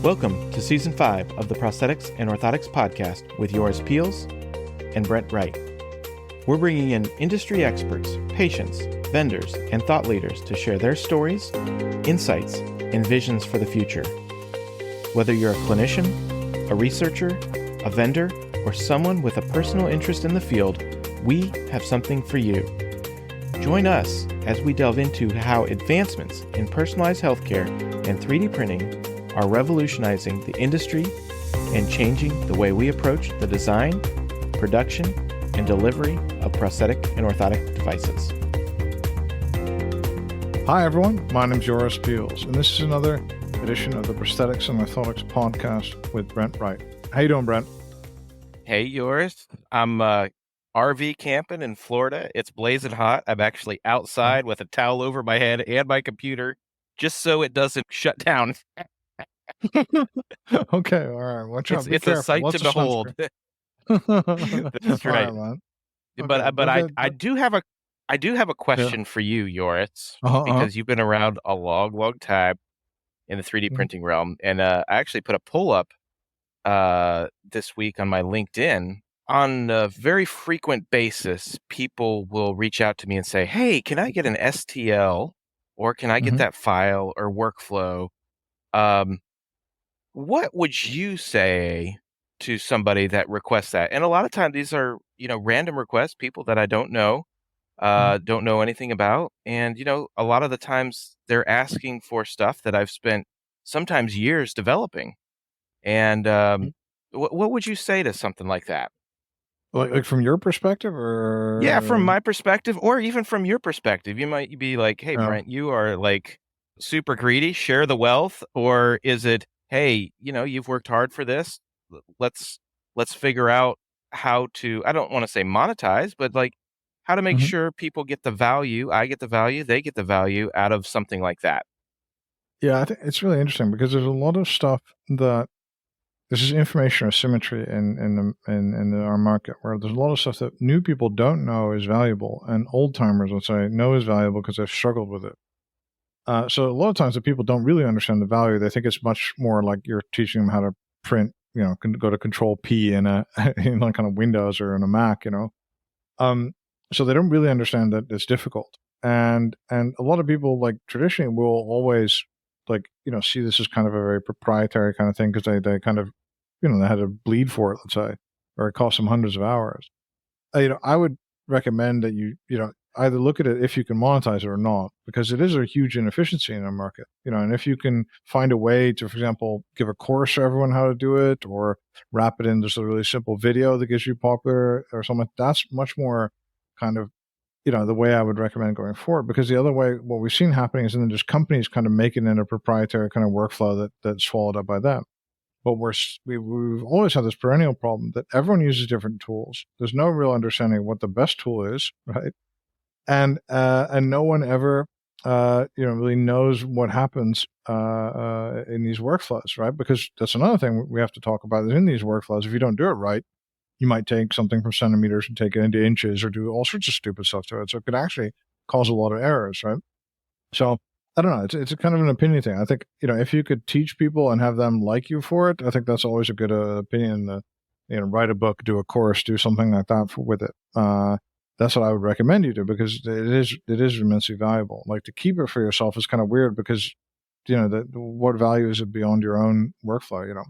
Welcome to Season 5 of the Prosthetics and Orthotics podcast with yours Peels and Brent Wright. We're bringing in industry experts, patients, vendors, and thought leaders to share their stories, insights, and visions for the future. Whether you're a clinician, a researcher, a vendor, or someone with a personal interest in the field, we have something for you. Join us as we delve into how advancements in personalized healthcare and 3D printing are revolutionizing the industry and changing the way we approach the design, production, and delivery of prosthetic and orthotic devices. Hi everyone, my name is Joris Peels, and this is another edition of the Prosthetics and Orthotics podcast with Brent Wright. How you doing, Brent? Hey, Joris. I'm RV camping in Florida. It's blazing hot. I'm actually outside with a towel over my head and my computer just so it doesn't shut down. Okay, all right. Watch out. Be It's careful. a sight Lots to of behold. sunscreen. That's right. All right, man. But Okay, I do have a question for you, Joris, because you've been around a long time in the 3D printing realm, and I actually put a poll up this week on my LinkedIn. On a very frequent basis, people will reach out to me and say, "Hey, can I get an STL, or can I get that file or workflow?" What would you say to somebody that requests that? And a lot of times these are, random requests, people that I don't know anything about. And, a lot of the times they're asking for stuff that I've spent sometimes years developing. And what would you say to something like that? Like from your perspective, or Yeah, from my perspective, or even from your perspective, you might be like, "Hey, Brent, you are like super greedy, share the wealth," or is it, "Hey, you've worked hard for this. Let's figure out how to," I don't want to say monetize, but like how to make sure people get the value, I get the value, they get the value out of something like that. Yeah, I think it's really interesting because there's a lot of stuff that this is information asymmetry in our market, where there's a lot of stuff that new people don't know is valuable, and old timers will say know is valuable because they've struggled with it. So a lot of times the people don't really understand the value. They think it's much more like you're teaching them how to print, can go to Control P in in like kind of Windows or in a Mac, So they don't really understand that it's difficult. And a lot of people, like, traditionally will always see this as kind of a very proprietary kind of thing because they kind of, they had to bleed for it, let's say, or it cost them hundreds of hours. I would recommend that you either look at it if you can monetize it or not, because it is a huge inefficiency in our market. And if you can find a way to, for example, give a course to everyone how to do it, or wrap it in just a really simple video that gets you popular or something, that's much more kind of, the way I would recommend going forward. Because the other way, what we've seen happening is then just companies kind of making it a proprietary kind of workflow that's swallowed up by them. But we've always had this perennial problem that everyone uses different tools. There's no real understanding of what the best tool is, right? And no one ever, really knows what happens in these workflows, right? Because that's another thing we have to talk about is in these workflows, if you don't do it right, you might take something from centimeters and take it into inches or do all sorts of stupid stuff to it. So it could actually cause a lot of errors, right? So I don't know. It's a kind of an opinion thing. I think, if you could teach people and have them like you for it, I think that's always a good opinion. Write a book, do a course, do something like that with it. That's what I would recommend you do, because it is immensely valuable. Like, to keep it for yourself is kind of weird because, what value is it beyond your own workflow,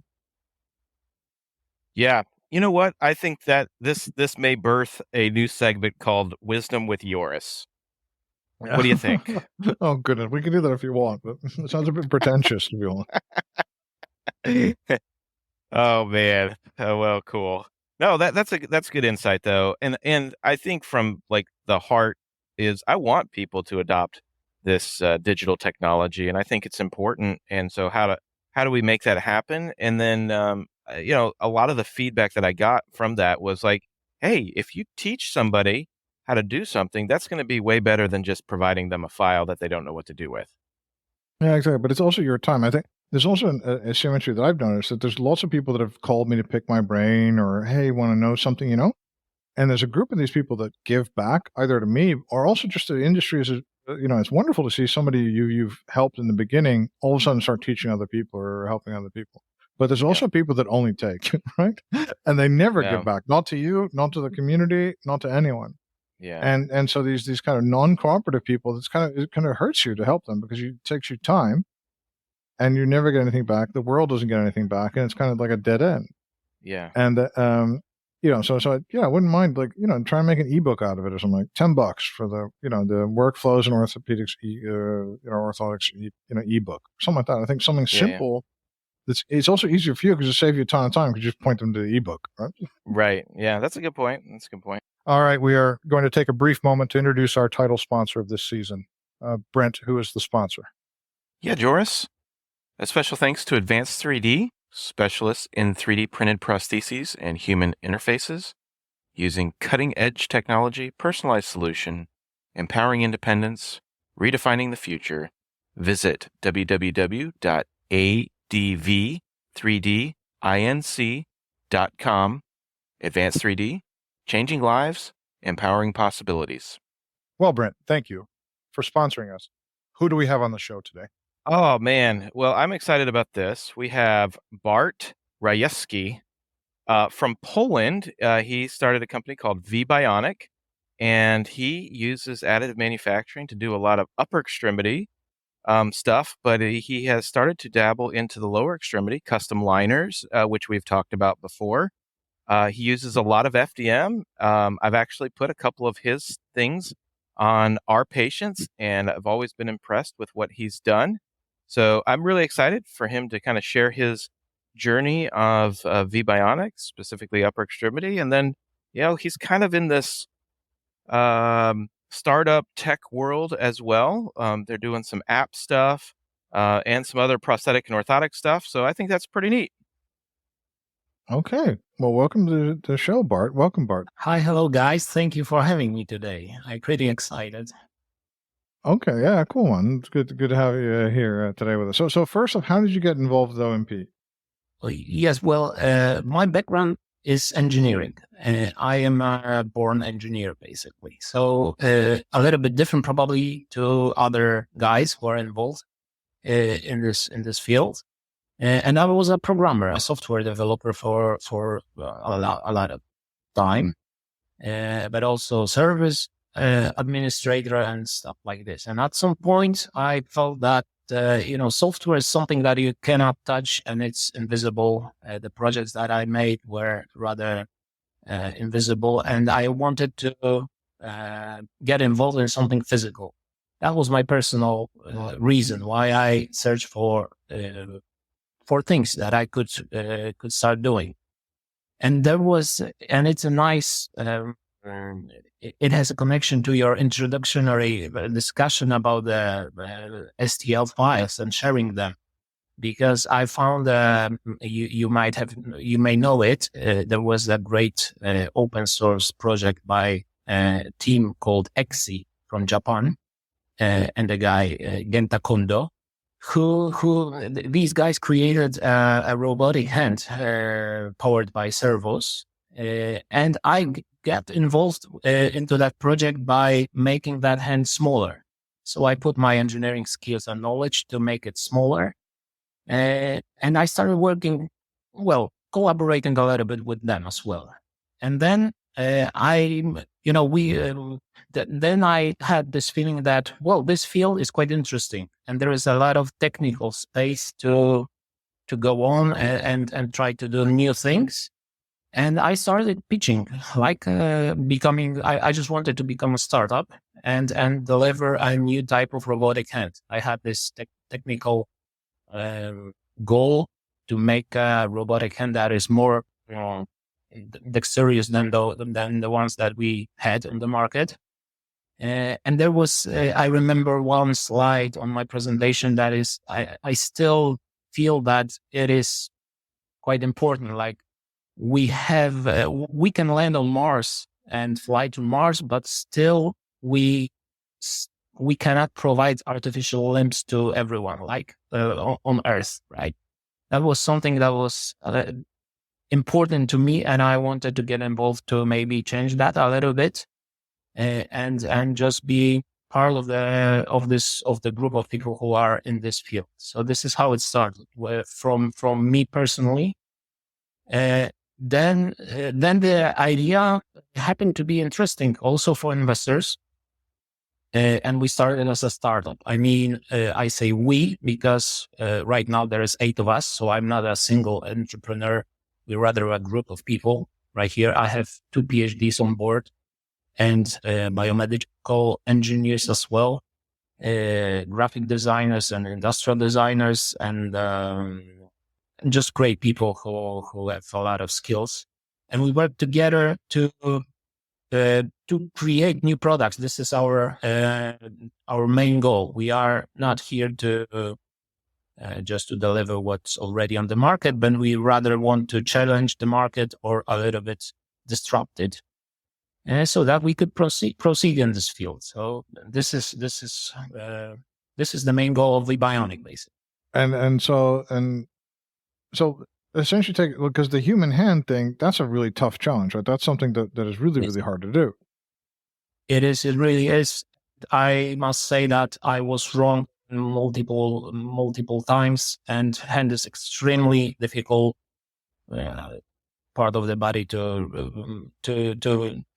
Yeah. You know what? I think that this may birth a new segment called Wisdom with Joris. What do you think? Oh, goodness. We can do that if you want, but it sounds a bit pretentious, to be honest. Oh, man. Oh, well, cool. No, that's good insight, though. And I think from like the heart is I want people to adopt this digital technology, and I think it's important. And so how do we make that happen? And then, a lot of the feedback that I got from that was like, hey, if you teach somebody how to do something, that's going to be way better than just providing them a file that they don't know what to do with. Yeah, exactly. But it's also your time. I think there's also an asymmetry that I've noticed, that there's lots of people that have called me to pick my brain, or, hey, want to know something, And there's a group of these people that give back either to me or also just to the industry it's wonderful to see somebody you've helped in the beginning all of a sudden start teaching other people or helping other people. But there's also people that only take, right? And they never give back, not to you, not to the community, not to anyone. Yeah. And so these kind of non-cooperative people, it kind of hurts you to help them because it takes you time and you never get anything back. The world doesn't get anything back, and it's kind of like a dead end. Yeah. And so I wouldn't mind, like, try and make an ebook out of it or something, like $10 for the the workflows and orthopedics orthotics ebook, something like that. I think something simple. It's also easier for you because it saves you a ton of time because you just point them to the ebook, right? Right. Yeah, that's a good point. All right, we are going to take a brief moment to introduce our title sponsor of this season. Brent, who is the sponsor? Yeah, Joris. A special thanks to Advanced 3D, specialists in 3D printed prostheses and human interfaces, using cutting-edge technology, personalized solution, empowering independence, redefining the future. Visit www.adv3dinc.com. Advanced 3D, changing lives, empowering possibilities. Well, Brent, thank you for sponsoring us. Who do we have on the show today? Oh, man. Well, I'm excited about this. We have Bartosz Rajewski from Poland. He started a company called Bionic, and he uses additive manufacturing to do a lot of upper extremity stuff, but he has started to dabble into the lower extremity, custom liners, which we've talked about before. He uses a lot of FDM. I've actually put a couple of his things on our patients, and I've always been impressed with what he's done. So I'm really excited for him to kind of share his journey of V-Bionics, specifically upper extremity. And then, he's kind of in this startup tech world as well. They're doing some app stuff and some other prosthetic and orthotic stuff. So I think that's pretty neat. Okay. Well, welcome to the show, Bart. Welcome, Bart. Hi, hello, guys. Thank you for having me today. I'm pretty excited. Okay, yeah, cool one. It's good to have you here today with us. So first off, how did you get involved with OMP? Yes, well, my background is engineering. I am a born engineer, basically. So a little bit different probably to other guys who are involved in this field. And I was a programmer, a software developer for a lot of time, but also service administrator and stuff like this. And at some point, I felt that software is something that you cannot touch and it's invisible. The projects that I made were rather invisible, and I wanted to get involved in something physical. That was my personal reason why I searched for things that I could start doing. And it's a nice, it has a connection to your introductory discussion about the STL files and sharing them, because I found, you may know it, there was a great open source project by a team called Exi from Japan, and the guy, Genta Kondo, who these guys created a robotic hand powered by servos. And I got involved into that project by making that hand smaller. So I put my engineering skills and knowledge to make it smaller. And I started collaborating a little bit with them as well. And then then I had this feeling that, this field is quite interesting and there is a lot of technical space to go on and try to do new things. And I started pitching, I just wanted to become a startup and deliver a new type of robotic hand. I had this technical goal to make a robotic hand that is more dexterous than the ones that we had in the market. And there was, I remember one slide on my presentation that is, I still feel that it is quite important. Like, we can land on Mars and fly to Mars, but still we cannot provide artificial limbs to everyone, like on Earth, right? That was something that was important to me, and I wanted to get involved to maybe change that a little bit, and just be part of the group of people who are in this field. So this is how it started from me personally. Then the idea happened to be interesting also for investors. And we started as a startup. I mean, I say we because right now there is 8 of us. So I'm not a single entrepreneur. We're rather a group of people right here. I have 2 PhDs on board and biomedical engineers as well, graphic designers and industrial designers, and just great people who have a lot of skills. And we work together to create new products. This is our main goal. We are not here to just to deliver what's already on the market, but we rather want to challenge the market or a little bit disrupt it, so that we could proceed in this field. So this is the main goal of the Bionic, basically. And so essentially because the human hand thing, that's a really tough challenge, right? That's something that is really, really hard to do. It is. It really is. I must say that I was wrong multiple times, and hand is extremely difficult part of the body to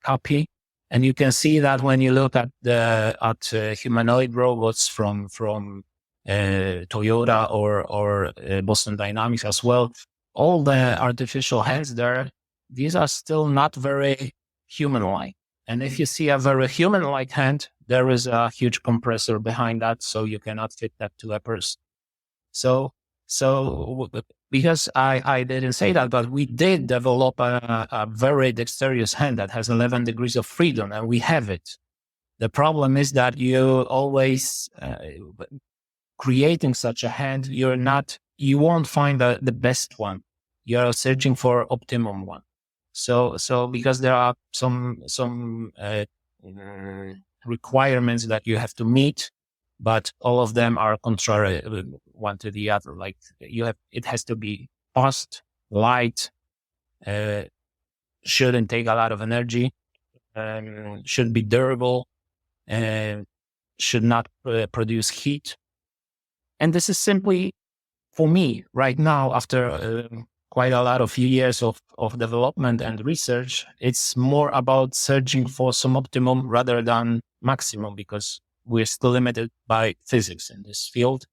copy. And you can see that when you look at humanoid robots from Toyota or Boston Dynamics as well. All the artificial hands there, these are still not very human-like. And if you see a very human-like hand, there is a huge compressor behind that, so you cannot fit that to a person. So because I didn't say that, but we did develop a very dexterous hand that has 11 degrees of freedom, and we have it. The problem is that you always creating such a hand, you won't find the best one. You're searching for optimum one. So because there are some requirements that you have to meet, but all of them are contrary one to the other. Like it has to be fast, light, shouldn't take a lot of energy, should be durable, should not produce heat. And this is simply, for me, right now, after quite a lot of years of development and research, it's more about searching for some optimum rather than maximum, because we're still limited by physics in this field.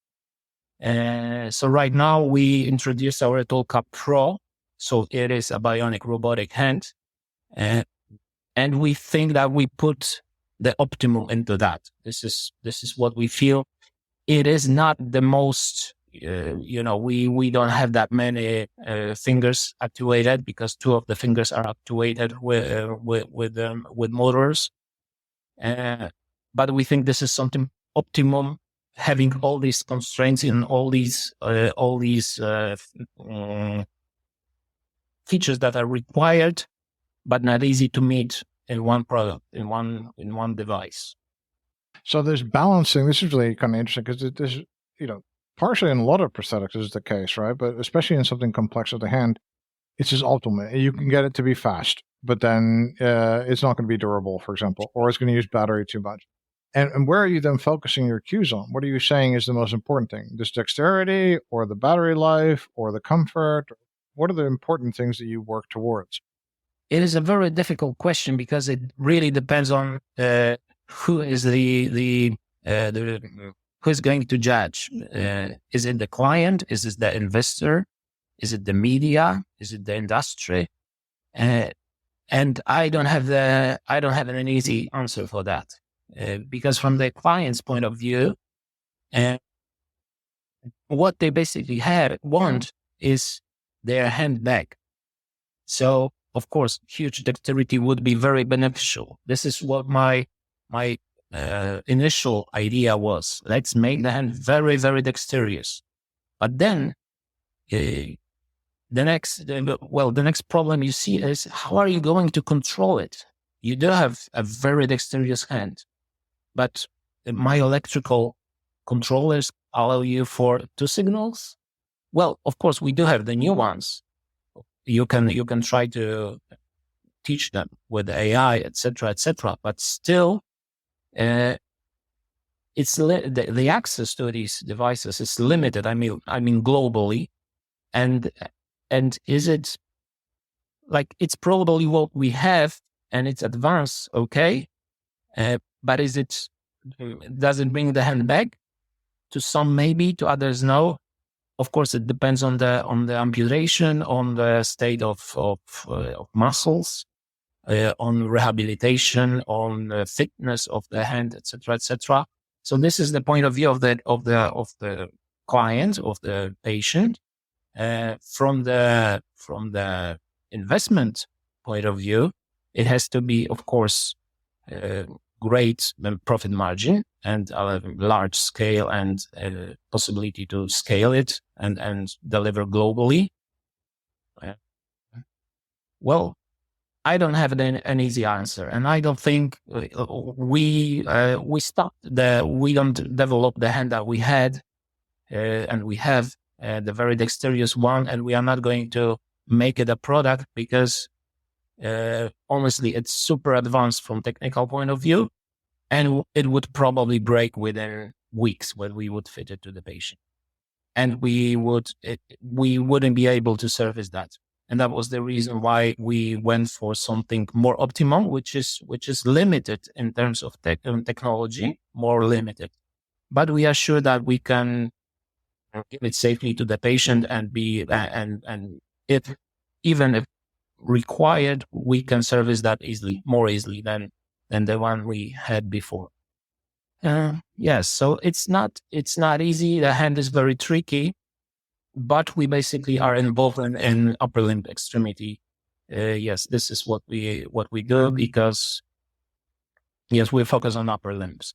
So right now we introduced our Tolka Pro. So it is a bionic robotic hand. And we think that we put the optimum into that. This is what we feel. It is not the most, we don't have that many fingers actuated, because 2 of the fingers are actuated with motors. But we think this is something optimum, having all these constraints and all these features that are required, but not easy to meet in one product, in one device. So there's balancing. This is really kind of interesting, because there's, partially in a lot of prosthetics is the case, right? But especially in something complex as the hand, it's just ultimate. You can get it to be fast, but then it's not going to be durable, for example, or it's going to use battery too much. And where are you then focusing your cues on? What are you saying is the most important thing? This dexterity, or the battery life, or the comfort? What are the important things that you work towards? It is a very difficult question, because it really depends on who is who is going to judge. Is it the client? Is it the investor? Is it the media? Is it the industry? And I don't have an easy answer for that, because from the client's point of view, what they basically want is their hand back. So of course, huge dexterity would be very beneficial. This is what my initial idea was. Let's make the hand very, very dexterous. But then the next problem you see is, how are you going to control it? You do have a very dexterous hand, but my electrical controllers allow you for 2 signals. Well, of course, we do have the new ones. You can try to teach them with AI, etc., but still, the access to these devices is limited. I mean globally, and is it like it's probably what we have and it's advanced, okay, but does it bring the hand back? To some maybe, to others no. Of course, it depends on the amputation, on the state of muscles, on rehabilitation, on the fitness of the hand, etc., etc. So this is the point of view of the client, of the patient. From the investment point of view, it has to be, of course, great profit margin and a large scale and possibility to scale it and deliver globally. Well, I don't have an easy answer, and I don't think we don't develop the hand that we had, and we have the very dexterous one, and we are not going to make it a product because honestly, it's super advanced from technical point of view, and it would probably break within weeks when we would fit it to the patient, and we wouldn't be able to service that. And that was the reason why we went for something more optimum, which is limited in terms of technology, more limited. But we are sure that we can give it safely to the patient and if required, we can service that more easily than the one we had before. Yes, so it's not easy. The hand is very tricky. But we basically are involved in upper limb extremity. Yes, this is what we do because, yes, we focus on upper limbs.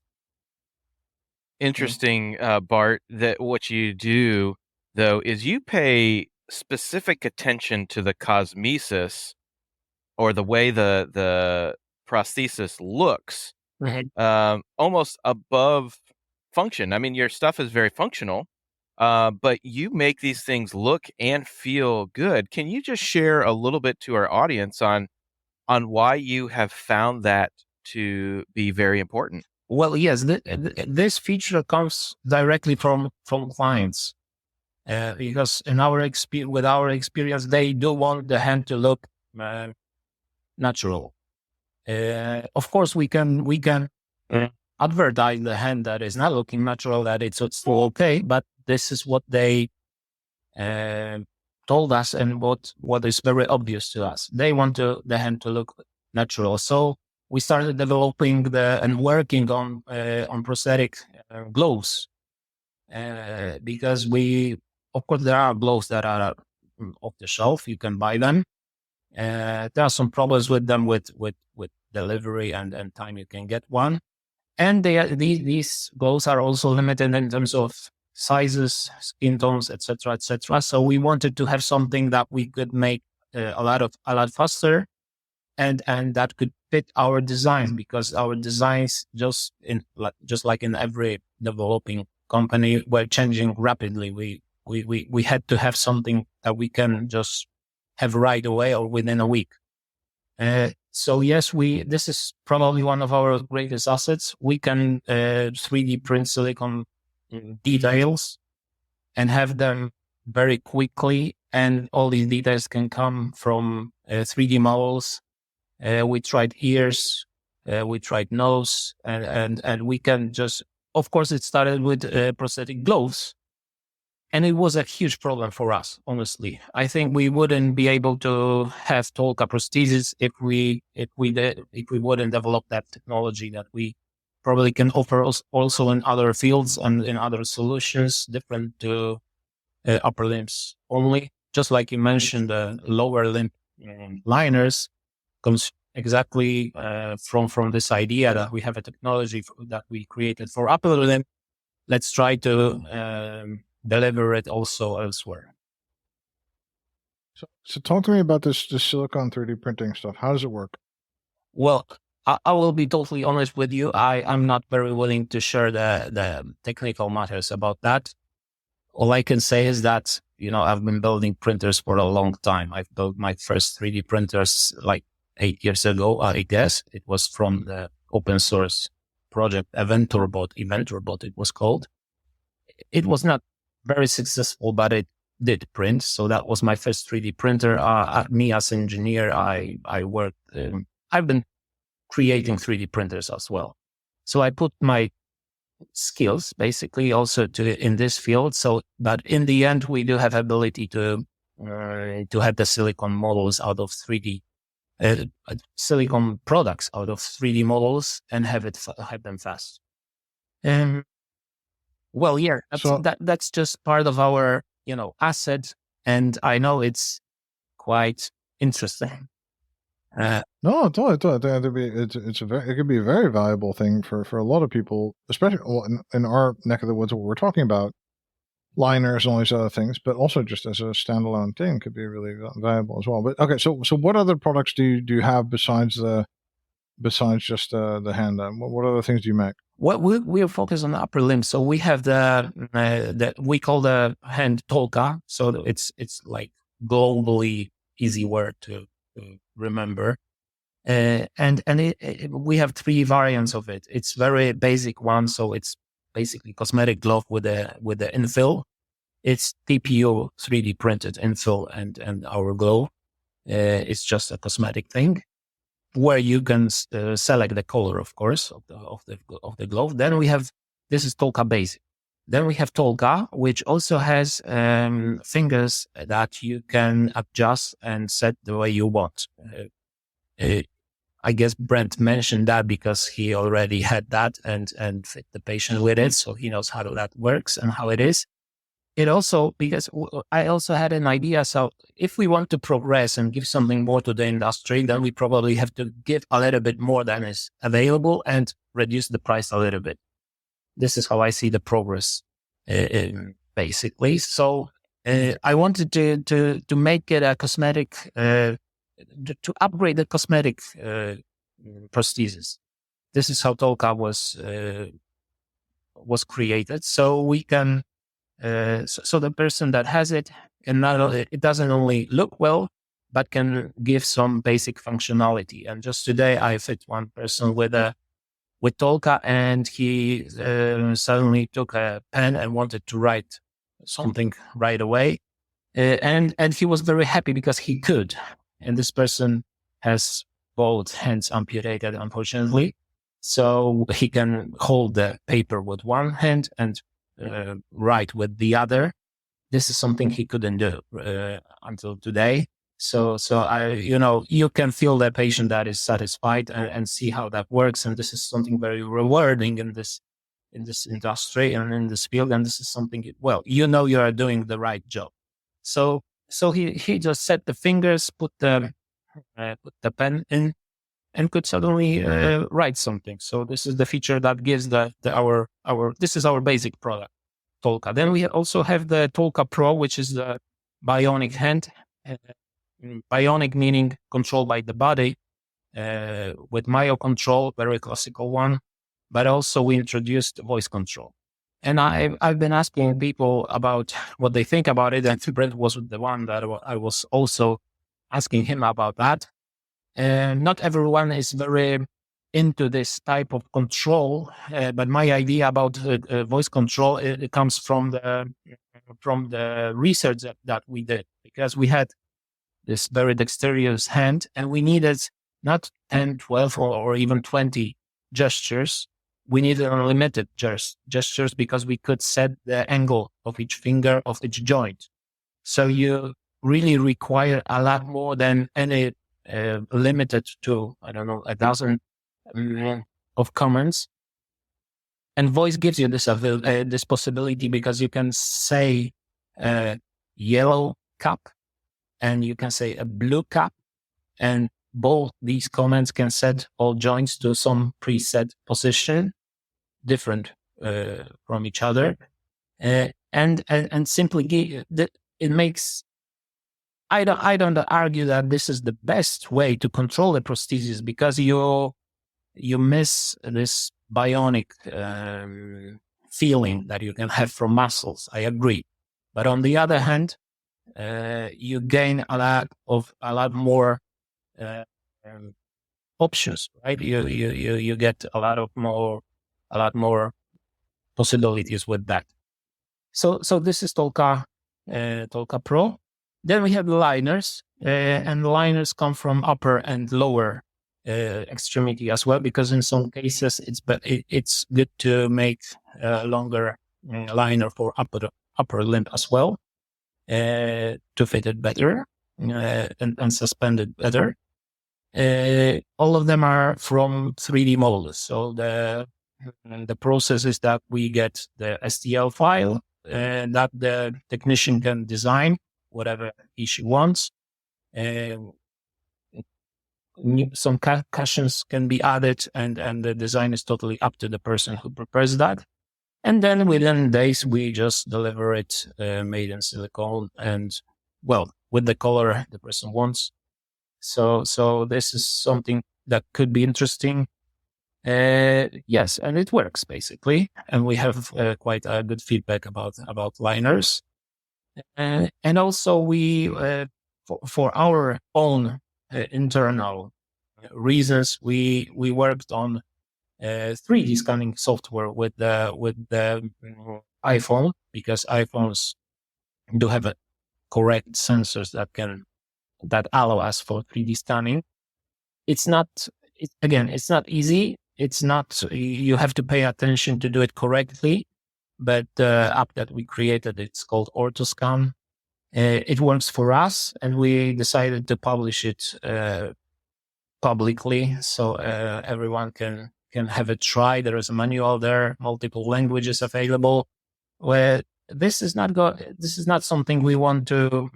Interesting, Bart, that what you do, though, is you pay specific attention to the cosmesis or the way the prosthesis looks, almost above function. I mean, your stuff is very functional. But you make these things look and feel good. Can you just share a little bit to our audience on why you have found that to be very important? Well, yes, this feature comes directly from clients, because with our experience, they do want the hand to look natural. Of course, we can advertise the hand that is not looking natural, that it's still okay, but this is what they told us and what is very obvious to us. They want the hand to look natural. So we started developing and working on prosthetic gloves, because of course, there are gloves that are off the shelf. You can buy them. There are some problems with them with delivery and time you can get one. And these gloves are also limited in terms of sizes, skin tones, etc., etc. So we wanted to have something that we could make a lot faster, and that could fit our designs, because our designs, just like in every developing company, were changing rapidly. We had to have something that we can just have right away or within a week. So yes, this is probably one of our greatest assets. We can 3D print silicone details and have them very quickly, and all these details can come from 3D models. We tried ears, we tried nose, and we can just, of course, it started with prosthetic gloves. And it was a huge problem for us, honestly. I think we wouldn't be able to have Tolka prostheses if we wouldn't develop that technology that we probably can offer also in other fields and in other solutions different to upper limbs only. Just like you mentioned, the lower limb liners comes exactly from this idea that we have a technology that we created for upper limb. Let's try to deliver it also elsewhere. So talk to me about this silicone 3D printing stuff. How does it work? Well, I will be totally honest with you. I'm not very willing to share the technical matters about that. All I can say is that, I've been building printers for a long time. I've built my first 3D printers like 8 years ago, I guess. It was from the open source project, Event Robot, it was called. It was not very successful, but it did print. So that was my first 3D printer. Me as an engineer, I worked, I've been creating 3D printers as well. So I put my skills basically also in this field. So, but in the end, we do have ability to have the silicon models out of 3D, silicon products out of 3D models and have them fast. Well, yeah, that's just part of our, asset. And I know it's quite interesting. No, totally. It could be a very valuable thing for a lot of people, especially in our neck of the woods. What we're talking about, liners and all these other things, but also just as a standalone thing could be really valuable as well. But okay, so what other products do you have besides just the hand? What other things do you make? Well, we are focused on the upper limb. So we have the we call the hand Tolka. So it's like globally easy word to remember. And we have 3 variants of it. It's very basic one. So it's basically cosmetic glove with the infill. It's TPU 3D printed infill and our glove. It's just a cosmetic thing where you can select the color, of course, of the glove. Then we have, this is Tolka Basic. Then we have Tolka, which also has fingers that you can adjust and set the way you want. I guess Brent mentioned that because he already had that and fit the patient with it. So he knows how that works and how it is. It also, because I also had an idea. So if we want to progress and give something more to the industry, then we probably have to give a little bit more than is available and reduce the price a little bit. This is how I see the progress, basically. So I wanted to make it a cosmetic, to upgrade the cosmetic prosthesis. This is how Tolka was created. So we can, so the person that has it can it doesn't only look well, but can give some basic functionality. And just today, I fit one person with Tolka, and he suddenly took a pen and wanted to write something right away, and he was very happy because he could. And this person has both hands amputated, unfortunately, so he can hold the paper with one hand and write with the other. This is something he couldn't do until today. So I, you can feel the patient that is satisfied and see how that works. And this is something very rewarding in this industry and in this field. And this is something, you are doing the right job. So he just set the fingers, put the pen in, and could suddenly write something. So this is the feature that gives our this is our basic product, Tolka. Then we also have the Tolka Pro, which is the Bionic hand. Bionic meaning controlled by the body, with Myo control, very classical one. But also we introduced voice control. And I've been asking people about what they think about it. And Brent was the one that I was also asking him about that. Not everyone is very into this type of control, but my idea about voice control, it comes from the research that we did, because we had this very dexterous hand and we needed not 10, 12 or even 20 gestures. We needed unlimited gestures because we could set the angle of each finger, of each joint. So you really require a lot more than any limited to, I don't know, 1,000 of commands. And voice gives you this possibility, because you can say yellow cup and you can say a blue cup, and both these commands can set all joints to some preset position, different from each other, and simply it makes. I don't argue that this is the best way to control the prosthesis, because you miss this bionic feeling that you can have from muscles. I agree, but on the other hand, you gain a lot more options, right? You get a lot of more a lot more possibilities with that. So this is Tolka Pro. Then we have the liners, and the liners come from upper and lower extremity as well, because in some cases it's good to make a longer liner for upper limb as well, to fit it better and suspend it better. All of them are from 3D models. So the process is that we get the STL file that the technician can design whatever she wants. Some cushions can be added, and the design is totally up to the person who prepares that. And then within days, we just deliver it made in silicone and, well, with the color the person wants. So this is something that could be interesting. Yes, and it works basically. And we have quite a good feedback about liners. And also we, for our own internal reasons, we worked on 3D scanning software with the iPhone, because iPhones do have correct sensors that allow us for 3D scanning. It's not easy. It's not, you have to pay attention to do it correctly. But the app that we created, it's called OrthoScan. It works for us, and we decided to publish it publicly, so everyone can have a try. There is a manual there, multiple languages available. Where this is not something we want to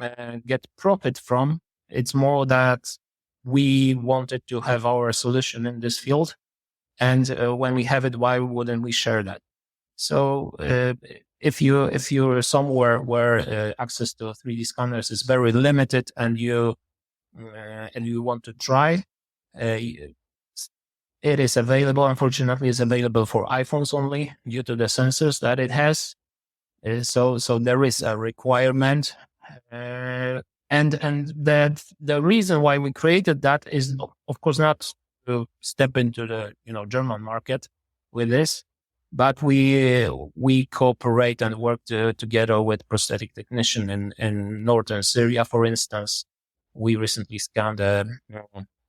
get profit from. It's more that we wanted to have our solution in this field, and when we have it, why wouldn't we share that? So if you're somewhere where access to 3D scanners is very limited, and you want to try, it is available. Unfortunately, it's available for iPhones only due to the sensors that it has. So there is a requirement, and the reason why we created that is, of course, not to step into the German market with this, but we cooperate and work together with prosthetic technician in northern Syria, for instance. We recently scanned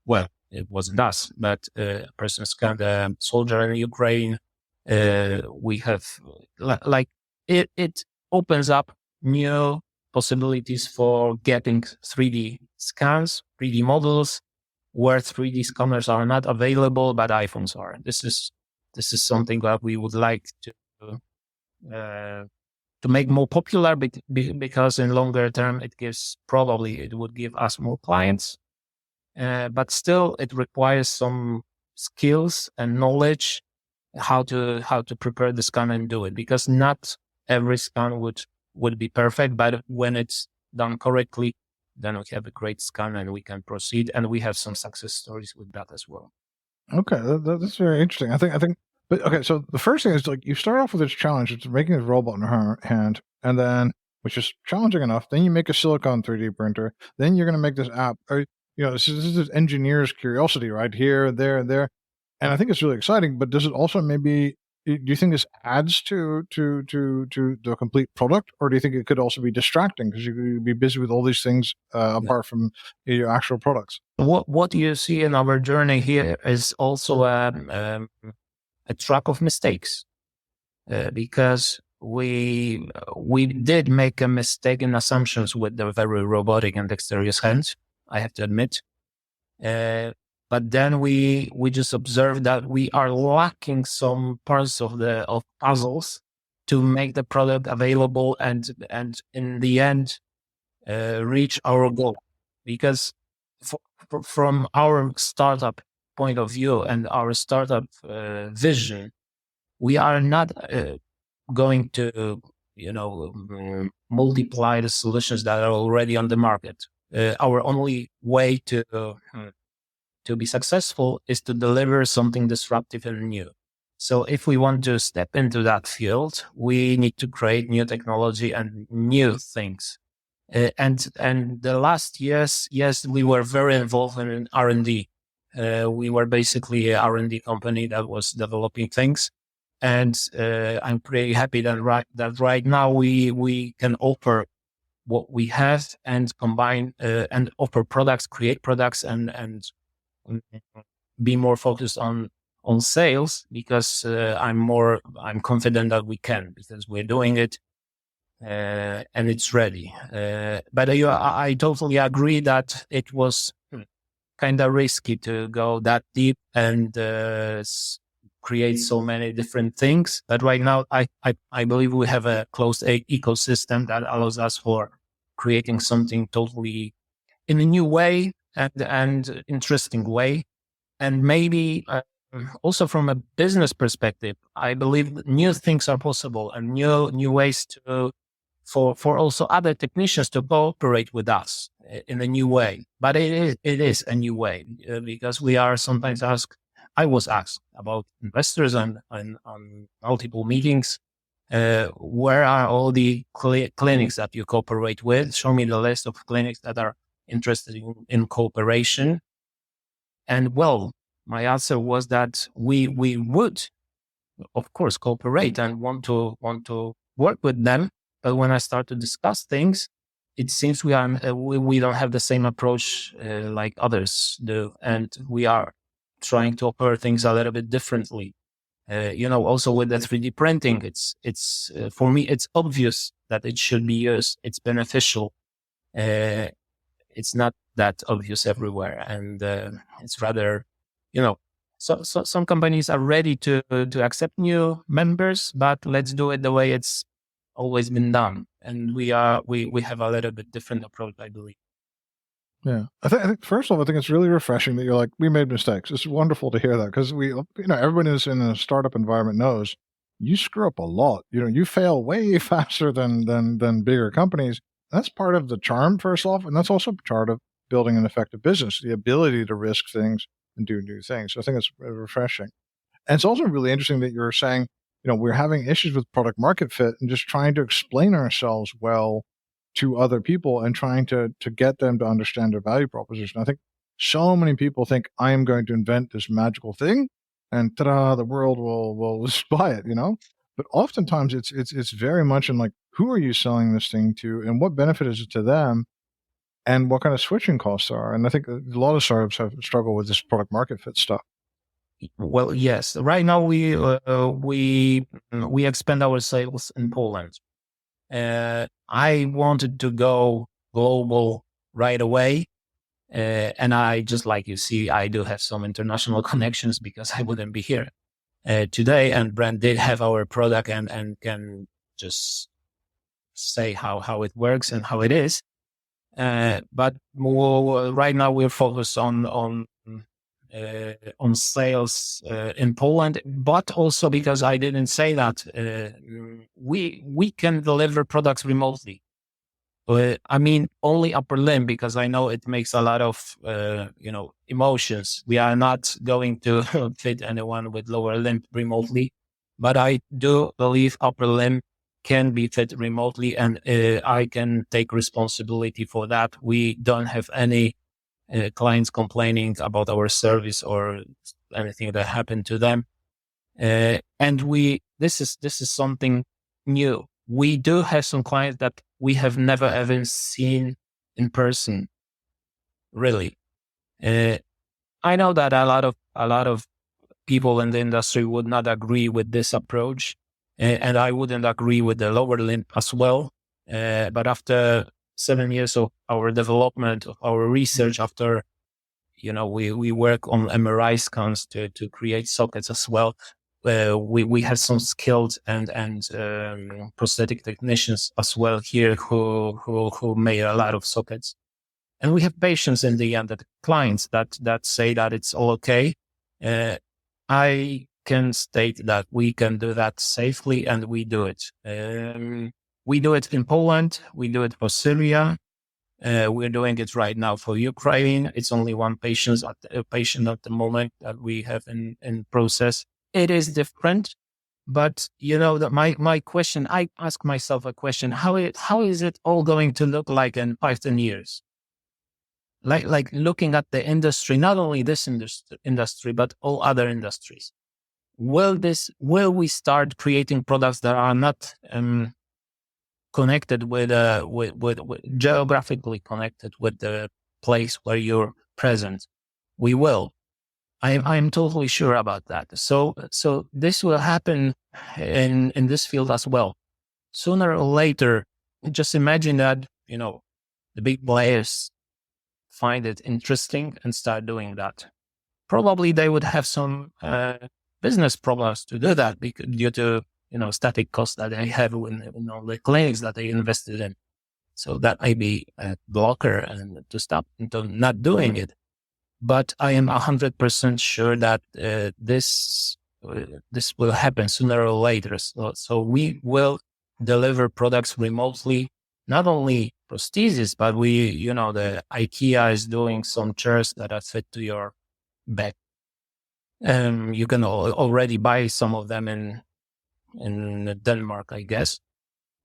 well, it wasn't us, but a person scanned a soldier in Ukraine. We have it opens up new possibilities for getting 3D scans, 3D models, where 3D scanners are not available, but iPhones are. This is something that we would like to make more popular, because in longer term it would give us more clients. But still, it requires some skills and knowledge how to prepare the scan and do it, because not every scan would be perfect, but when it's done correctly, then we have a great scan and we can proceed, and we have some success stories with that as well. Okay, that's very interesting. I think. But okay, so the first thing is, like, you start off with this challenge, it's making this robot in your hand, and then, which is challenging enough. Then you make a silicone 3D printer. Then you're going to make this app. This is engineer's curiosity, right? Here, there, and I think it's really exciting. But does it also maybe? Do you think this adds to the complete product, or do you think it could also be distracting because you could be busy with all these things apart from your actual products? What you see in our journey here is also a track of mistakes, because we did make a mistake in assumptions with the very robotic and dexterous hands, I have to admit. But then we just observed that we are lacking some parts of puzzles to make the product available and in the end reach our goal. Because from our startup point of view and our startup vision, we are not going to multiply the solutions that are already on the market. Our only way to be successful is to deliver something disruptive and new. So if we want to step into that field, we need to create new technology and new things. And the last years, yes, we were very involved in R&D. We were basically a R&D company that was developing things. And I'm pretty happy that right now we can offer what we have and combine and offer products, create products, and be more focused on sales, because I'm confident that we can, because we're doing it and it's ready. But I totally agree that it was kind of risky to go that deep and create so many different things. But right now, I believe we have a closed ecosystem that allows us for creating something totally in a new way and interesting way. And maybe also from a business perspective, I believe new things are possible and new ways for also other technicians to cooperate with us in a new way. But it is a new way because we are sometimes asked. I was asked about investors and on multiple meetings. Where are all the clinics that you cooperate with? Show me the list of clinics that are interested in cooperation. And well, my answer was that we would, of course, cooperate and want to work with them. But when I start to discuss things, it seems we don't have the same approach like others do, and we are trying to offer things a little bit differently. Also with the 3D printing, it's for me, it's obvious that it should be used. It's beneficial. It's not that obvious everywhere, and it's rather, so some companies are ready to accept new members, but let's do it the way it's always been done, and we have a little bit different approach, I believe. Yeah, I think first of all, I think it's really refreshing that you're like, we made mistakes. It's wonderful to hear that, because everyone who's in a startup environment knows you screw up a lot. You fail way faster than bigger companies. That's part of the charm, first off, and that's also part of building an effective business, the ability to risk things and do new things. So I think it's refreshing. And it's also really interesting that you're saying, we're having issues with product market fit and just trying to explain ourselves well to other people and trying to get them to understand their value proposition. I think so many people think I am going to invent this magical thing and ta-da, the world will buy it, But oftentimes it's very much in like, who are you selling this thing to and what benefit is it to them and what kind of switching costs are. And I think a lot of startups have struggled with this product market fit stuff. Well, yes. Right now we expand our sales in Poland. I wanted to go global right away. And I, just like you see, I do have some international connections because I wouldn't be here today. And Brent did have our product and can just say how it works and how it is. But right now we're focused on sales in Poland, but also because I didn't say that we can deliver products remotely. I mean, only upper limb, because I know it makes a lot of emotions. We are not going to fit anyone with lower limb remotely, but I do believe upper limb can be fit remotely, and I can take responsibility for that. We don't have any clients complaining about our service or anything that happened to them. And this is something new. We do have some clients that we have never ever seen in person. Really. I know that a lot of people in the industry would not agree with this approach, and I wouldn't agree with the lower limb as well. But after 7 years of our development, of our research, after we work on MRI scans to create sockets as well. We have some skilled and prosthetic technicians as well here who made a lot of sockets, and we have patients in the end, that clients that say that it's all okay. I can state that we can do that safely, and we do it. We do it in Poland. We do it for Syria. We're doing it right now for Ukraine. It's only one patient at the moment that we have in process. It is different, but my question, I ask myself a question: how is it all going to look like in 5-10 years? Like looking at the industry, not only this industry, but all other industries. will we start creating products that are not connected with geographically connected with the place where you're present? We will. I'm totally sure about that. So this will happen in this field as well. Sooner or later, just imagine that, the big players find it interesting and start doing that. Probably they would have some business problems to do that due to, static costs that they have in all the clinics that they invested in. So that may be a blocker and to stop into not doing it. But I am 100% sure that this will happen sooner or later. So we will deliver products remotely, not only prostheses, but the IKEA is doing some chairs that are fit to your back. You can already buy some of them in Denmark, I guess.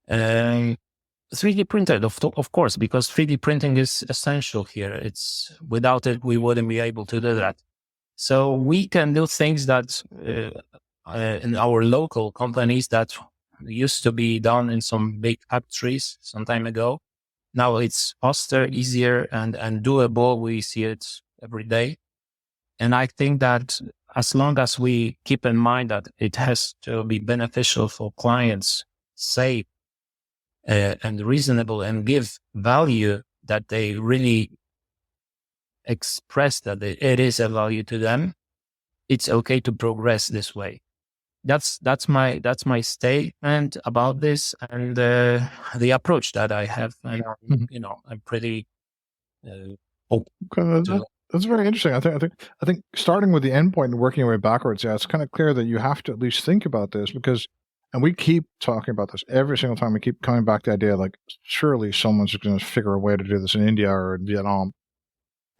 3D printed, of course, because 3D printing is essential here. Without it, we wouldn't be able to do that. So we can do things that in our local companies that used to be done in some big factories some time ago. Now it's faster, easier, and doable. We see it every day. And I think that as long as we keep in mind that it has to be beneficial for clients, safe, and reasonable, and give value that they really express that it is a value to them, it's okay to progress this way. That's my statement about this and the approach that I have. And I'm pretty open. That's very interesting. I think starting with the endpoint and working your way backwards, it's kind of clear that you have to at least think about this because. And we keep talking about this every single time. We keep coming back to the idea, like, surely someone's going to figure a way to do this in India or in Vietnam.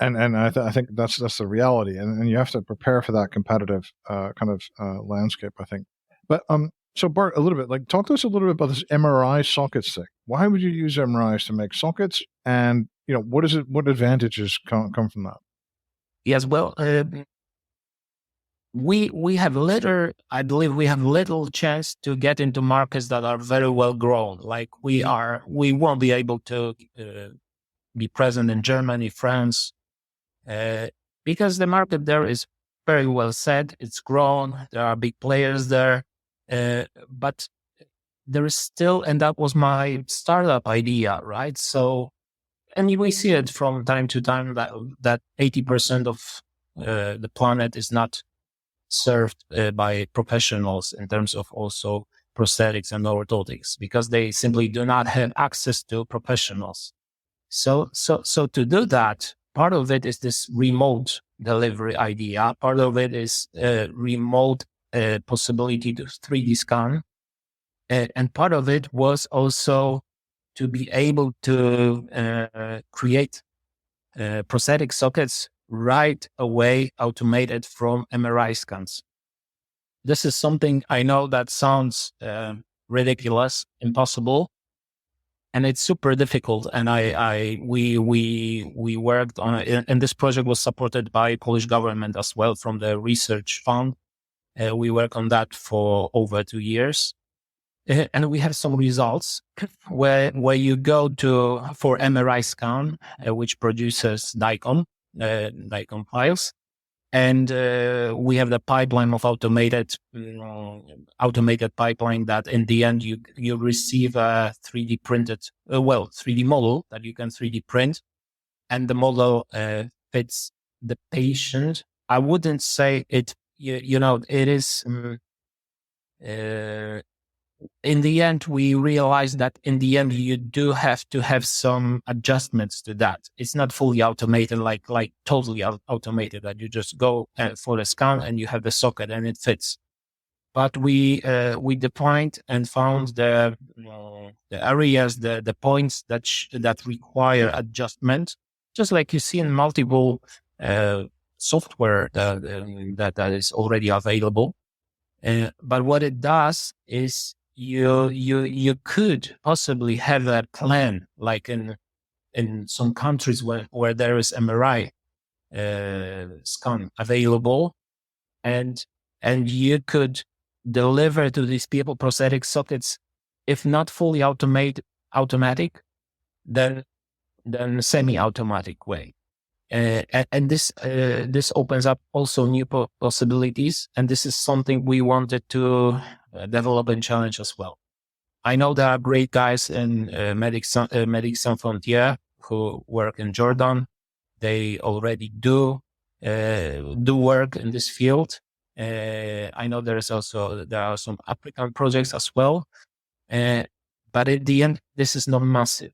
And I think that's the reality. And you have to prepare for that competitive kind of landscape, I think. But so Bart, a little bit, talk to us a little bit about this MRI sockets thing. Why would you use MRIs to make sockets? And, what advantages come from that? Yes, well, we have little chance to get into markets that are very well grown. Like we won't be able to be present in Germany, France, because the market there is very well set. It's grown. There are big players there, but there is still, and that was my startup idea, right? So, and we see it from time to time that 80% of the planet is not served by professionals in terms of also prosthetics and orthotics because they simply do not have access to professionals. So to do that, part of it is this remote delivery idea. Part of it is remote possibility to 3D scan. And part of it was also to be able to create prosthetic sockets right away automated from MRI scans. This is something I know that sounds ridiculous, impossible, and it's super difficult. And we worked on it, and this project was supported by Polish government as well from the research fund. We worked on that for over 2 years, and we have some results where you go for MRI scan, which produces DICOM files. And we have the pipeline of automated pipeline that in the end you receive a 3D printed, 3D model that you can 3D print. And the model fits the patient. I wouldn't say it, it is, in the end, we realized that in the end, you do have to have some adjustments to that. It's not fully automated, like totally automated that you just go for the scan and you have the socket and it fits. But we defined and found the areas, the points that require adjustment, just like you see in multiple software that is already available. But what it does is you could possibly have a plan, like in some countries where there is MRI scan available, and and you could deliver to these people prosthetic sockets, if not fully automatic, then semi-automatic way. And this opens up also new possibilities, and this is something we wanted to develop and challenge as well. I know there are great guys in Medics Sans Frontières who work in Jordan. They already do work in this field. I know there are some African projects as well, but at the end, this is not massive.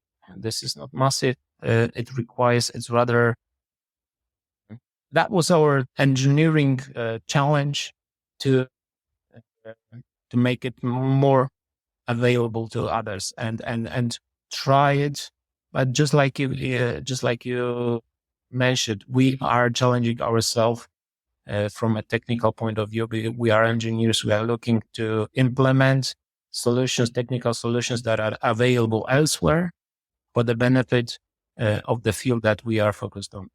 That was our engineering challenge to make it more available to others and try it. But just like you mentioned, we are challenging ourselves from a technical point of view. We are engineers. We are looking to implement technical solutions that are available elsewhere for the benefit of the field that we are focused on.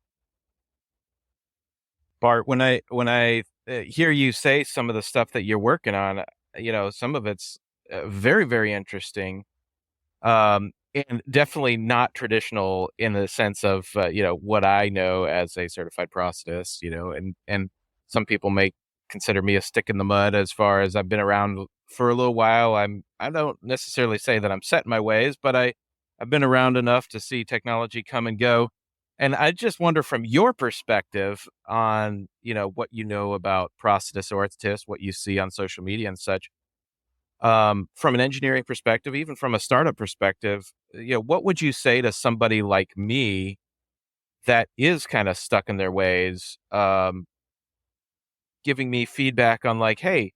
Bart, when I hear you say some of the stuff that you're working on, some of it's very, very interesting, and definitely not traditional in the sense of what I know as a certified prosthetist. And some people may consider me a stick in the mud as far as I've been around for a little while. I don't necessarily say that I'm set in my ways, but I've been around enough to see technology come and go. And I just wonder from your perspective on, what you know about prosthetists, orthotists, what you see on social media and such, from an engineering perspective, even from a startup perspective, what would you say to somebody like me that is kind of stuck in their ways, giving me feedback on like, hey,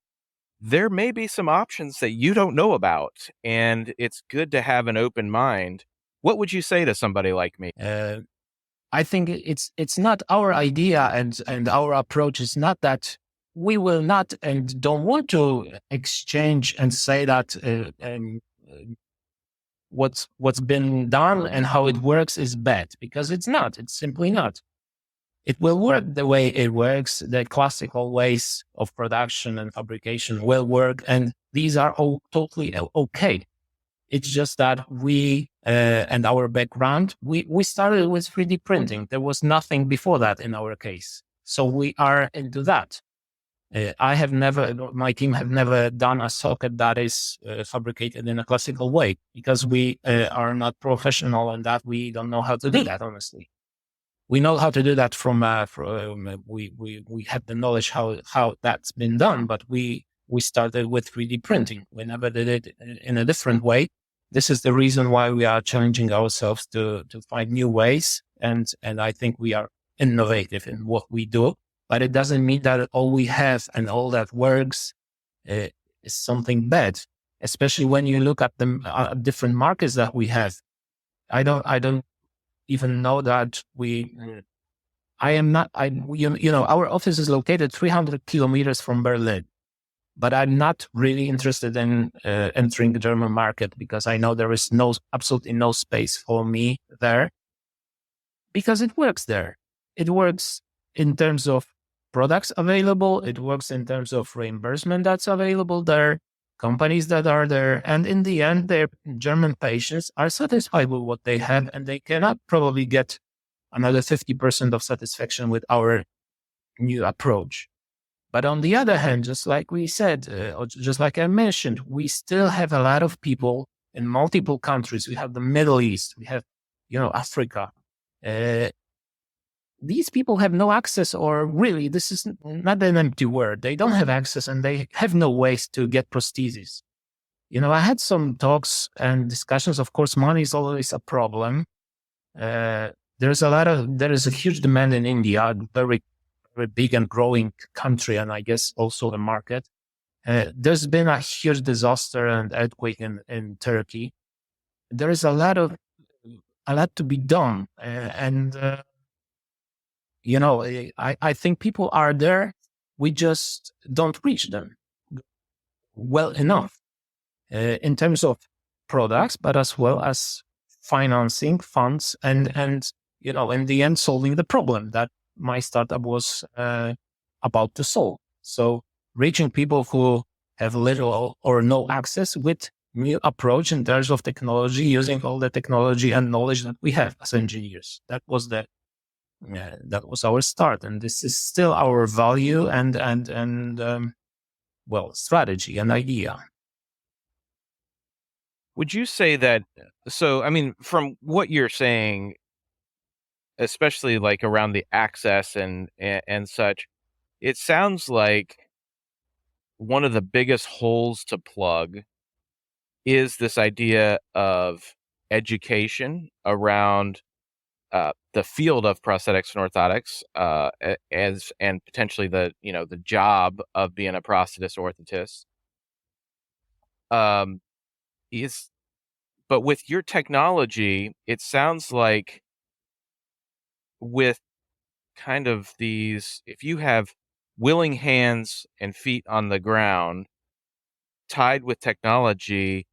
there may be some options that you don't know about, and it's good to have an open mind. What would you say to somebody like me? I think it's not our idea, and our approach is not that we will not and don't want to exchange and say that what's been done and how it works is bad, because it's not. It's simply not. It will work the way it works. The classical ways of production and fabrication will work, and these are all totally okay. It's just that we and our background, we started with 3D printing. There was nothing before that in our case. So we are into that. My team have never done a socket that is fabricated in a classical way, because we are not professional and that we don't know how to do that, honestly. We know how to do that we have the knowledge how that's been done, but we started with 3D printing. We never did it in a different way. This is the reason why we are challenging ourselves to find new ways. And I think we are innovative in what we do, but it doesn't mean that all we have and all that works is something bad, especially when you look at the different markets that we have. I don't even know that our office is located 300 kilometers from Berlin. But I'm not really interested in entering the German market, because I know there is absolutely no space for me there, because it works there. It works in terms of products available. It works in terms of reimbursement that's available there, companies that are there. And in the end, their German patients are satisfied with what they have, and they cannot probably get another 50% of satisfaction with our new approach. But on the other hand, just like we said, or just like I mentioned, we still have a lot of people in multiple countries. We have the Middle East, we have, Africa. These people have no access, or really, this is not an empty word. They don't have access, and they have no ways to get prostheses. I had some talks and discussions. Of course, money is always a problem. There is a huge demand in India, very big and growing country, and I guess also the market. There's been a huge disaster and earthquake in Turkey. There is a lot to be done, I think people are there. We just don't reach them well enough in terms of products, but as well as financing funds and in the end solving the problem that my startup was about to solve. So reaching people who have little or no access with new approach in terms of technology, using all the technology and knowledge that we have as engineers. That was our start, and this is still our value and strategy and idea. Would you say that, so, I mean, from what you're saying, especially like around the access and such, it sounds like one of the biggest holes to plug is this idea of education around the field of prosthetics and orthotics, and potentially the job of being a prosthetist orthotist. But with your technology, it sounds like with kind of these, if you have willing hands and feet on the ground tied with technology,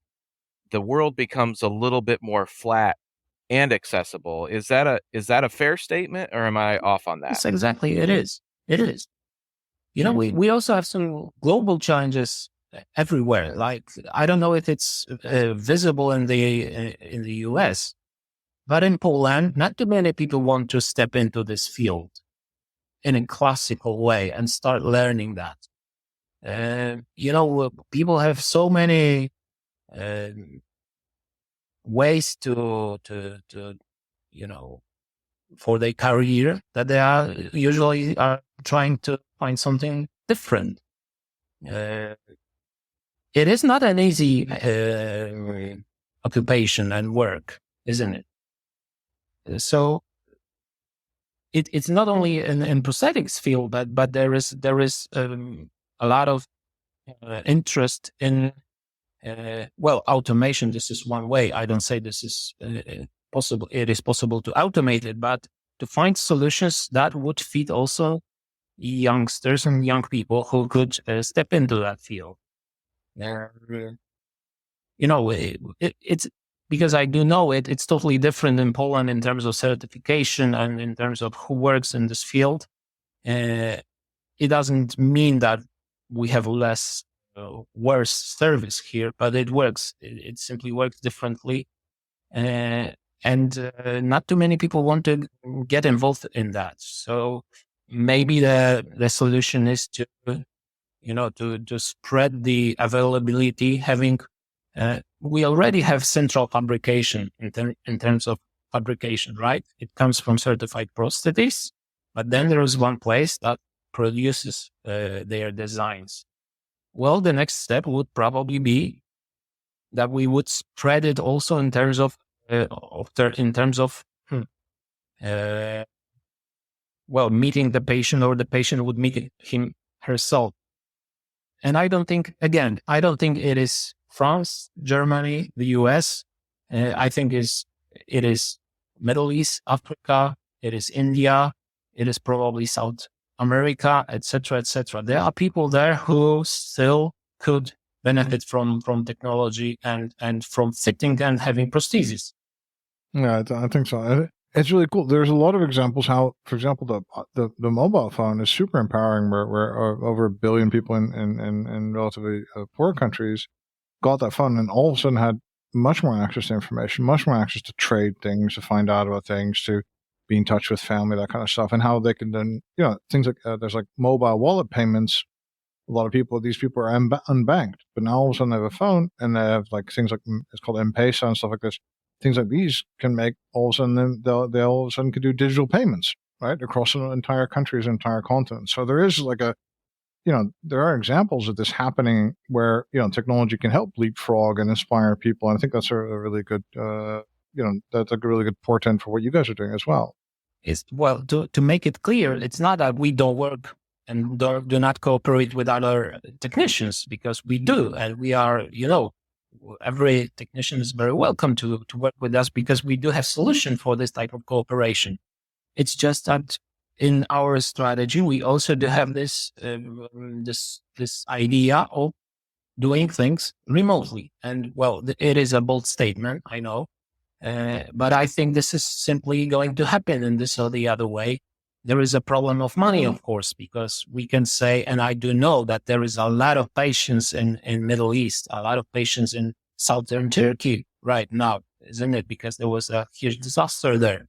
the world becomes a little bit more flat and accessible. Is that a fair statement, or am I off on that? Yes, exactly. It is. We also have some global challenges everywhere. Like, I don't know if it's visible in the US, but in Poland, not too many people want to step into this field in a classical way and start learning that. People have so many ways to for their career that they are usually trying to find something different. It is not an easy occupation and work, isn't it? So it's not only in prosthetics field, but there is a lot of interest in automation. This is one way. I don't say this is possible. It is possible to automate it, but to find solutions that would fit also youngsters and young people who could step into that field. It's because I do know it's totally different in Poland in terms of certification and in terms of who works in this field. It doesn't mean that we have less worse service here, but it works. It simply works differently. And not too many people want to get involved in that. So maybe the solution is to spread the availability. Having we already have central fabrication in terms of fabrication, right? It comes from certified prosthetists, but then there is one place that produces their designs. Well, the next step would probably be that we would spread it also in terms of meeting the patient, or the patient would meet him herself. And I don't think it is France, Germany, the US. I think it is Middle East, Africa, it is India, it is probably South America, etc., etc. There are people there who still could benefit from technology and from fitting and having prostheses. Yeah, I think so. It's really cool. There's a lot of examples how, for example, the mobile phone is super empowering. Where over 1 billion people in relatively poor countries got that phone, and all of a sudden had much more access to information, much more access to trade things, to find out about things, to be in touch with family, that kind of stuff, and how they can then, things like there's like mobile wallet payments. A lot of these people are unbanked, but now all of a sudden they have a phone, and they have like things like, it's called M-Pesa and stuff like this. Things like these can make all of a sudden they all of a sudden can do digital payments, right, across an entire countries, entire continent. So there is like there are examples of this happening where technology can help leapfrog and inspire people. And I think that's a really good that's a really good portent for what you guys are doing as well. To make it clear, it's not that we don't work and do not cooperate with other technicians, because we do, and we are every technician is very welcome to work with us, because we do have solution for this type of cooperation. It's just that in our strategy, we also do have this idea of doing things remotely. And it is a bold statement, I know, but I think this is simply going to happen in this or the other way. there is a problem of money, of course, because we can say, and I do know that there is a lot of patients in Middle East, a lot of patients in Southern Turkey right now, isn't it? Because there was a huge disaster there.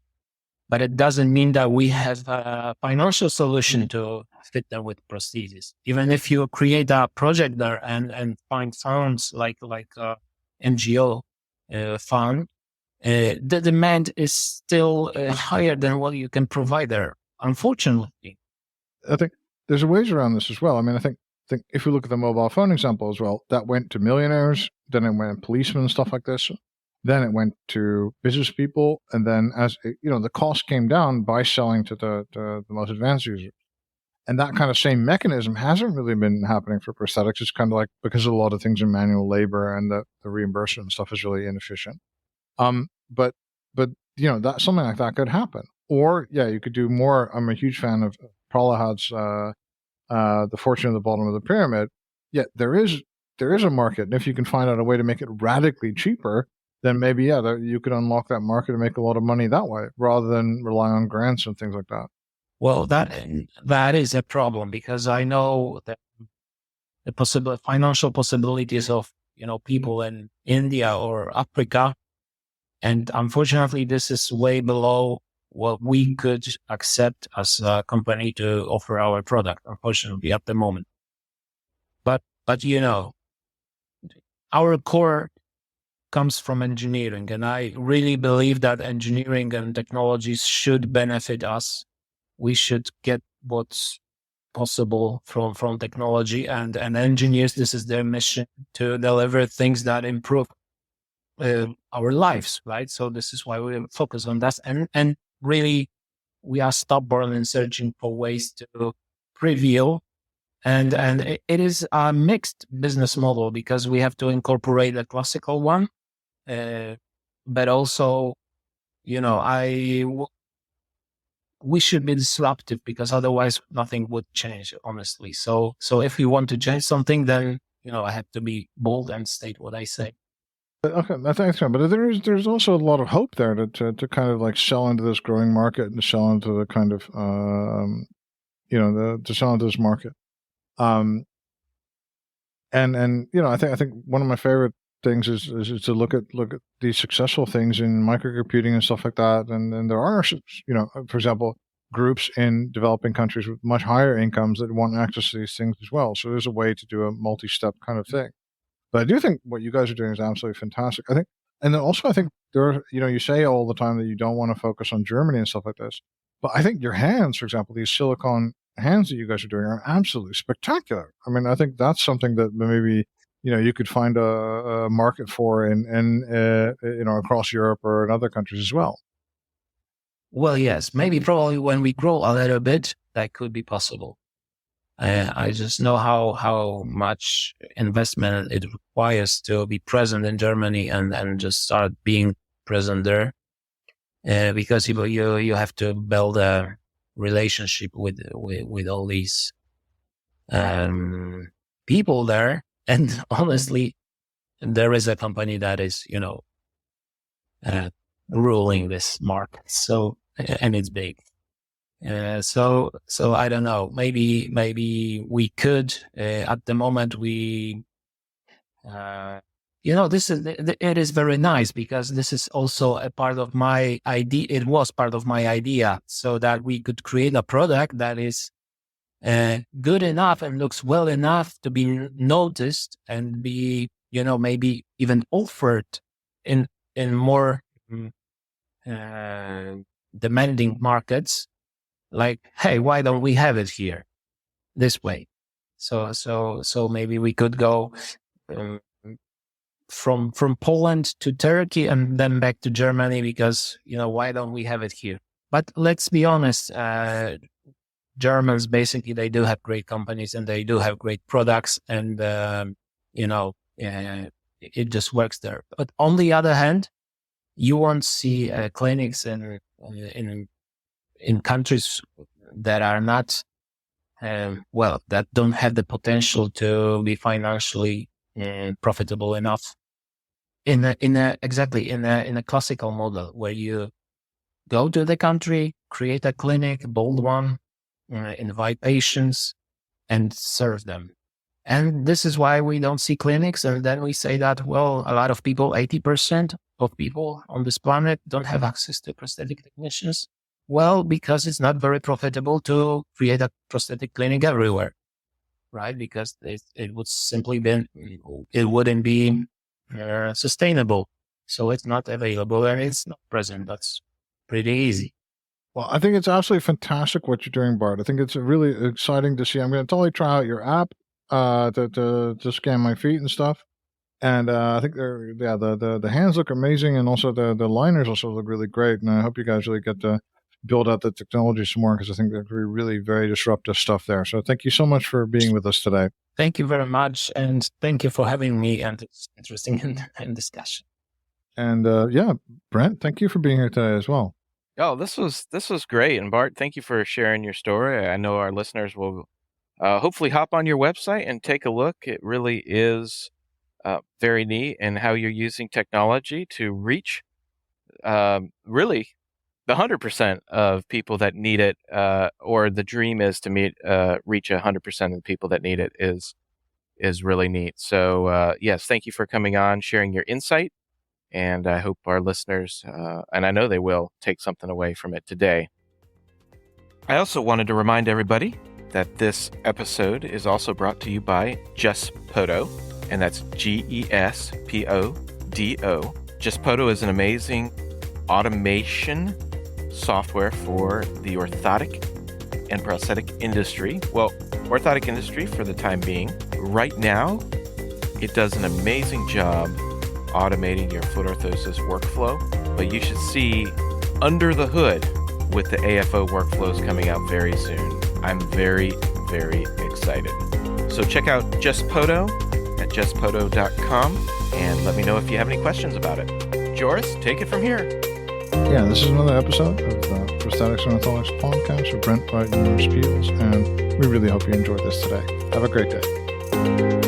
But it doesn't mean that we have a financial solution to fit them with prostheses. Even if you create a project there and find funds like NGO fund, the demand is still higher than what you can provide there, unfortunately. I think there's ways around this as well. I mean, I think if we look at the mobile phone example as well, that went to millionaires, then it went to policemen and stuff like this. Then it went to business people, and then as the cost came down by selling to the most advanced users. And that kind of same mechanism hasn't really been happening for prosthetics. It's kind of like because a lot of things are manual labor and the reimbursement and stuff is really inefficient. But that something like that could happen. Or you could do more. I'm a huge fan of Prolahad's The Fortune at the Bottom of the Pyramid. Yeah, there is a market, and if you can find out a way to make it radically cheaper, then maybe, you could unlock that market and make a lot of money that way, rather than rely on grants and things like that. Well, that is a problem, because I know that the financial possibilities of, people in India or Africa, and unfortunately, this is way below what we could accept as a company to offer our product, unfortunately, at the moment. But our core comes from engineering, and I really believe that engineering and technologies should benefit us. We should get what's possible from technology, and engineers, this is their mission, to deliver things that improve our lives, right? So this is why we focus on that, and really we are stubborn in searching for ways to prevail. And it is a mixed business model, because we have to incorporate a classical one, but also, we should be disruptive, because otherwise nothing would change, honestly. So if we want to change something, then, I have to be bold and state what I say. Okay, I think so. But there's also a lot of hope there to kind of like sell into this growing market and sell into the kind of, to sell into this market. And I think one of my favorite things is to look at these successful things in microcomputing and stuff like that. And there are, for example, groups in developing countries with much higher incomes that want access to these things as well. So there's a way to do a multi-step kind of thing. But I do think what you guys are doing is absolutely fantastic. I think, and then also I think there are, you say all the time that you don't want to focus on Germany and stuff like this. But I think your hands, for example, these silicone hands that you guys are doing are absolutely spectacular. I mean, I think that's something that maybe, you could find a market for in across Europe or in other countries as well. Well, yes, maybe probably when we grow a little bit, that could be possible. I just know how much investment it requires to be present in Germany and just start being present there, because you have to build a relationship with all these people there. And honestly, there is a company that is ruling this market. So, and it's big. So I don't know. Maybe we could. At the moment, it is very nice, because this is also a part of my idea. It was part of my idea, so that we could create a product that is good enough and looks well enough to be noticed and be, maybe even offered in more demanding markets. Like, hey, why don't we have it here this way? So maybe we could go from Poland to Turkey and then back to Germany, because, why don't we have it here? But let's be honest, Germans, basically, they do have great companies and they do have great products, and, it just works there. But on the other hand, you won't see clinics in countries that are not, that don't have the potential to be financially profitable enough. In a classical model, where you go to the country, create a clinic, build one, invite patients, and serve them. And this is why we don't see clinics. And then we say that, well, a lot of people, 80% of people on this planet don't have access to prosthetic technicians. Well, because it's not very profitable to create a prosthetic clinic everywhere, right? Because it would simply it wouldn't be sustainable. So it's not available and it's not present. That's pretty easy. Well, I think it's absolutely fantastic what you're doing, Bart. I think it's really exciting to see. I'm going to totally try out your app to scan my feet and stuff. And I think the hands look amazing, and also the liners also look really great. And I hope you guys really get to build out the technology some more, because I think there's really very disruptive stuff there. So thank you so much for being with us today. Thank you very much, and thank you for having me. And it's interesting in discussion. And Brent, thank you for being here today as well. Oh, this was great. And Bart, thank you for sharing your story. I know our listeners will hopefully hop on your website and take a look. It really is very neat, and how you're using technology to reach really the 100% of people that need it, or the dream is to reach 100% of the people that need it is really neat. So yes, thank you for coming on, sharing your insight. And I hope our listeners, and I know they will, take something away from it today. I also wanted to remind everybody that this episode is also brought to you by JustPodo, and that's GESPODO. JustPodo is an amazing automation software for the orthotic and prosthetic industry. Well, orthotic industry for the time being. Right now, it does an amazing job automating your foot orthosis workflow, but you should see under the hood with the AFO workflows coming out very soon. I'm very, very excited. So check out JustPodo at justpodo.com and let me know if you have any questions about it. Joris, take it from here. Yeah, this is another episode of the Prosthetics and Orthotics podcast with Brent, Bart, and Joris Peels, and we really hope you enjoyed this today. Have a great day.